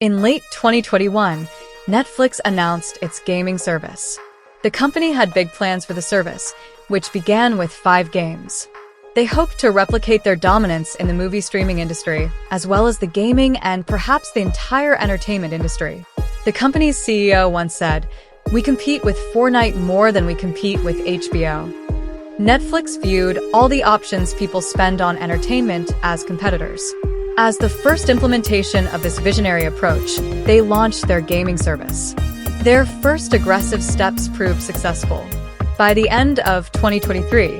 In late 2021, Netflix announced its gaming service. The company had big plans for the service, which began with 5 games. They hoped to replicate their dominance in the movie streaming industry, as well as the gaming and perhaps the entire entertainment industry. The company's CEO once said, "We compete with Fortnite more than we compete with HBO." Netflix viewed all the options people spend on entertainment as competitors. As the first implementation of this visionary approach, they launched their gaming service. Their first aggressive steps proved successful. By the end of 2023,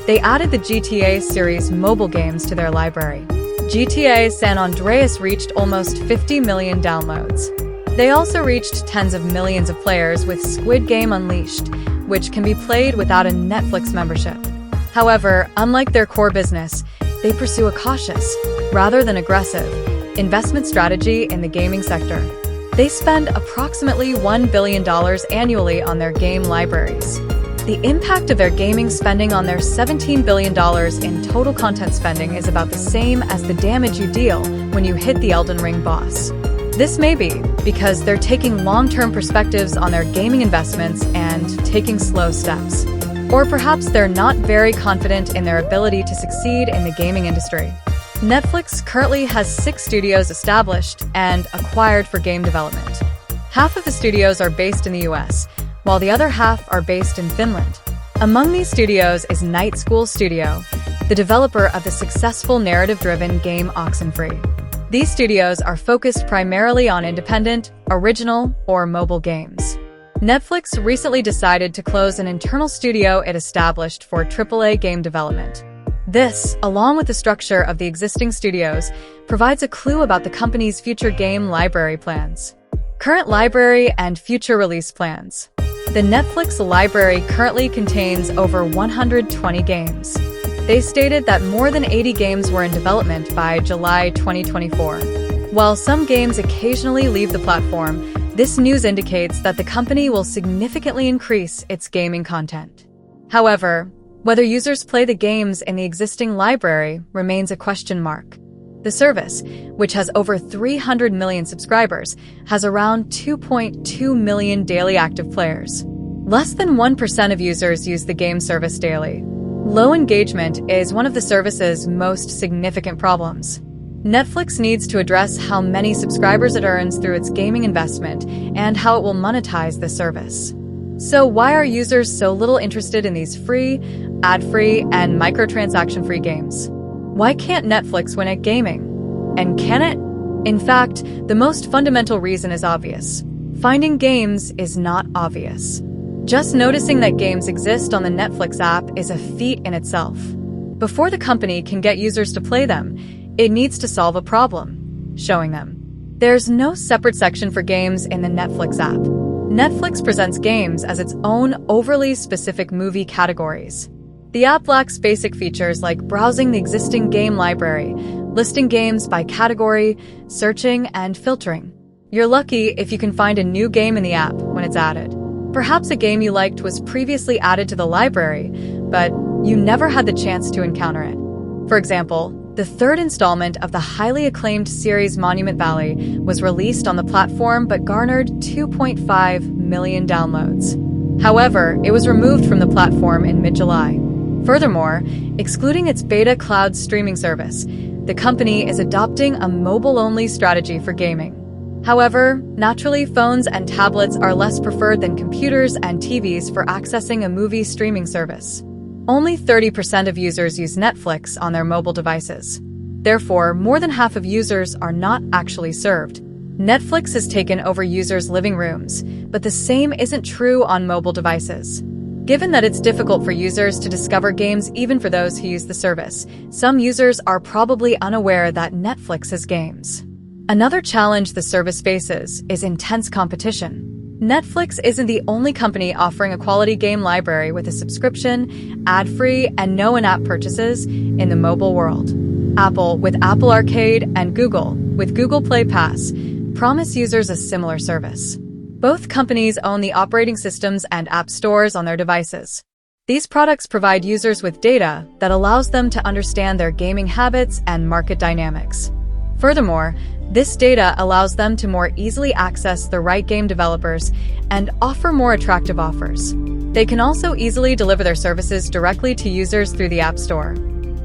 they added the GTA series mobile games to their library. GTA San Andreas reached almost 50 million downloads. They also reached tens of millions of players with Squid Game Unleashed, which can be played without a Netflix membership. However, unlike their core business, they pursue a cautious, rather than aggressive, investment strategy in the gaming sector. They spend approximately $1 billion annually on their game libraries. The impact of their gaming spending on their $17 billion in total content spending is about the same as the damage you deal when you hit the Elden Ring boss. This may be because they're taking long-term perspectives on their gaming investments and taking slow steps. Or perhaps they're not very confident in their ability to succeed in the gaming industry. Netflix currently has 6 studios established and acquired for game development. Half of the studios are based in the US, while the other half are based in Finland. Among these studios is Night School Studio, the developer of the successful narrative-driven game Oxenfree. These studios are focused primarily on independent, original, or mobile games. Netflix recently decided to close an internal studio it established for AAA game development. This, along with the structure of the existing studios, provides a clue about the company's future game library plans. Current library and future release plans. The Netflix library currently contains over 120 games. They stated that more than 80 games were in development by July 2024. While some games occasionally leave the platform, this news indicates that the company will significantly increase its gaming content. However, whether users play the games in the existing library remains a question mark. The service, which has over 300 million subscribers, has around 2.2 million daily active players. Less than 1% of users use the game service daily. Low engagement is one of the service's most significant problems. Netflix needs to address how many subscribers it earns through its gaming investment and how it will monetize the service. So why are users so little interested in these free, ad-free, and microtransaction-free games? Why can't Netflix win at gaming? And can it? In fact, the most fundamental reason is obvious. Finding games is not obvious. Just noticing that games exist on the Netflix app is a feat in itself. Before the company can get users to play them, it needs to solve a problem, showing them. There's no separate section for games in the Netflix app. Netflix presents games as its own overly specific movie categories. The app lacks basic features like browsing the existing game library, listing games by category, searching, and filtering. You're lucky if you can find a new game in the app when it's added. Perhaps a game you liked was previously added to the library, but you never had the chance to encounter it. For example, the 3rd installment of the highly acclaimed series Monument Valley was released on the platform but garnered 2.5 million downloads. However, it was removed from the platform in mid-July. Furthermore, excluding its beta cloud streaming service, the company is adopting a mobile-only strategy for gaming. However, naturally, phones and tablets are less preferred than computers and TVs for accessing a movie streaming service. Only 30% of users use Netflix on their mobile devices. Therefore, more than half of users are not actually served. Netflix has taken over users' living rooms, but the same isn't true on mobile devices. Given that it's difficult for users to discover games even for those who use the service, some users are probably unaware that Netflix has games. Another challenge the service faces is intense competition. Netflix isn't the only company offering a quality game library with a subscription, ad-free, and no in-app purchases in the mobile world. Apple, with Apple Arcade, and Google, with Google Play Pass, promise users a similar service. Both companies own the operating systems and app stores on their devices. These products provide users with data that allows them to understand their gaming habits and market dynamics. Furthermore, this data allows them to more easily access the right game developers and offer more attractive offers. They can also easily deliver their services directly to users through the App Store.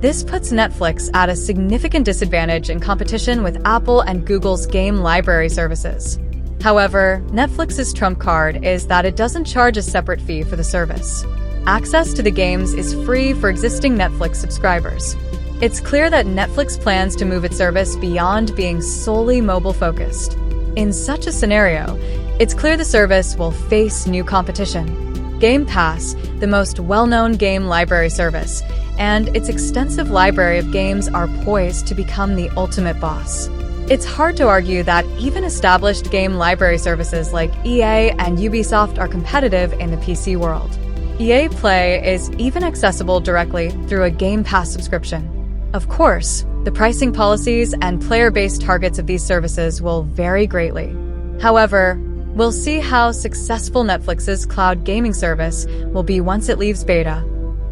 This puts Netflix at a significant disadvantage in competition with Apple and Google's game library services. However, Netflix's trump card is that it doesn't charge a separate fee for the service. Access to the games is free for existing Netflix subscribers. It's clear that Netflix plans to move its service beyond being solely mobile-focused. In such a scenario, it's clear the service will face new competition. Game Pass, the most well-known game library service, and its extensive library of games are poised to become the ultimate boss. It's hard to argue that even established game library services like EA and Ubisoft are competitive in the PC world. EA Play is even accessible directly through a Game Pass subscription. Of course, the pricing policies and player-based targets of these services will vary greatly. However, we'll see how successful Netflix's cloud gaming service will be once it leaves beta.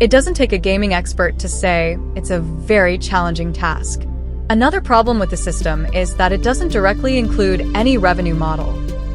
It doesn't take a gaming expert to say it's a very challenging task. Another problem with the system is that it doesn't directly include any revenue model.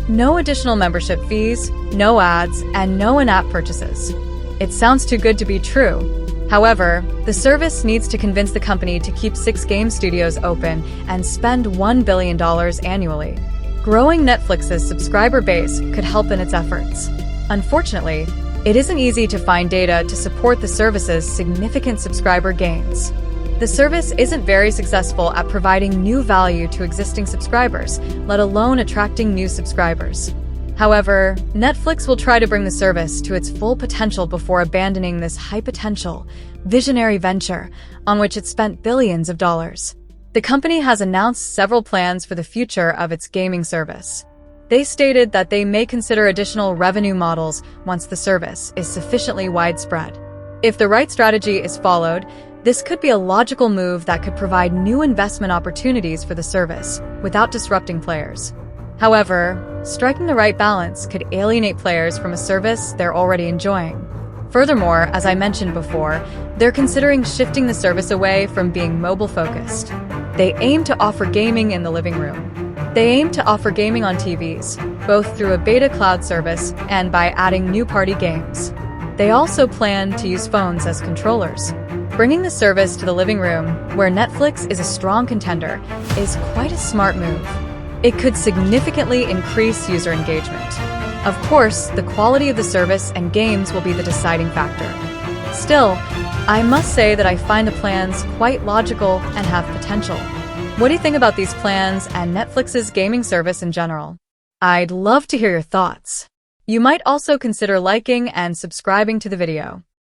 No additional membership fees, no ads, and no in-app purchases. It sounds too good to be true. However, the service needs to convince the company to keep 6 game studios open and spend $1 billion annually. Growing Netflix's subscriber base could help in its efforts. Unfortunately, it isn't easy to find data to support the service's significant subscriber gains. The service isn't very successful at providing new value to existing subscribers, let alone attracting new subscribers. However, Netflix will try to bring the service to its full potential before abandoning this high-potential, visionary venture on which it spent billions of dollars. The company has announced several plans for the future of its gaming service. They stated that they may consider additional revenue models once the service is sufficiently widespread. If the right strategy is followed, this could be a logical move that could provide new investment opportunities for the service without disrupting players. However, striking the right balance could alienate players from a service they're already enjoying. Furthermore, as I mentioned before, they're considering shifting the service away from being mobile-focused. They aim to offer gaming in the living room. They aim to offer gaming on TVs, both through a beta cloud service and by adding new party games. They also plan to use phones as controllers. Bringing the service to the living room, where Netflix is a strong contender, is quite a smart move. It could significantly increase user engagement. Of course, the quality of the service and games will be the deciding factor. Still, I must say that I find the plans quite logical and have potential. What do you think about these plans and Netflix's gaming service in general? I'd love to hear your thoughts. You might also consider liking and subscribing to the video.